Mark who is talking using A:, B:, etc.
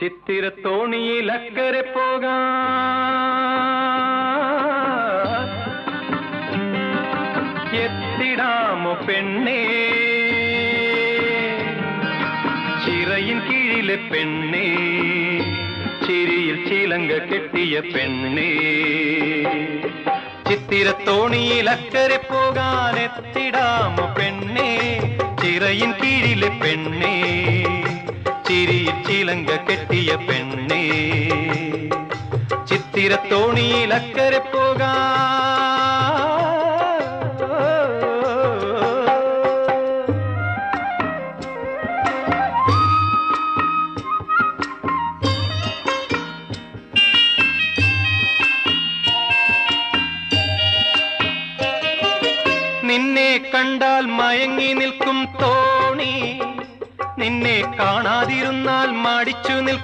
A: ചിത്തിരത്തോണിയിൽ അക്കരെ പോകാൻ എത്തിടാമോ പെണ്ണേ, ചിറയിൻ കീഴിലെ പെണ്ണേ, ചിരിയിൽ ചിലങ്ക കെട്ടിയ പെണ്ണേ. ചിത്തിരത്തോണിയിൽ അക്കരെ പോകാൻ എത്തിടാമോ പെണ്ണേ, ചിറയിൻ കീഴിലെ പെണ്ണേ, ചിരിയിൽ ചിലങ്ക കെട്ടിയ പെണ്ണേ. ചിത്തിരത്തോണിയിൽ അക്കരെ പോകാൻ നിന്നെ കണ്ടാൽ മയങ്ങി നിൽക്കും തോണി, നിന്നെ കാണാതിരുന്നാൽ മടിച്ചു നിൽക്കും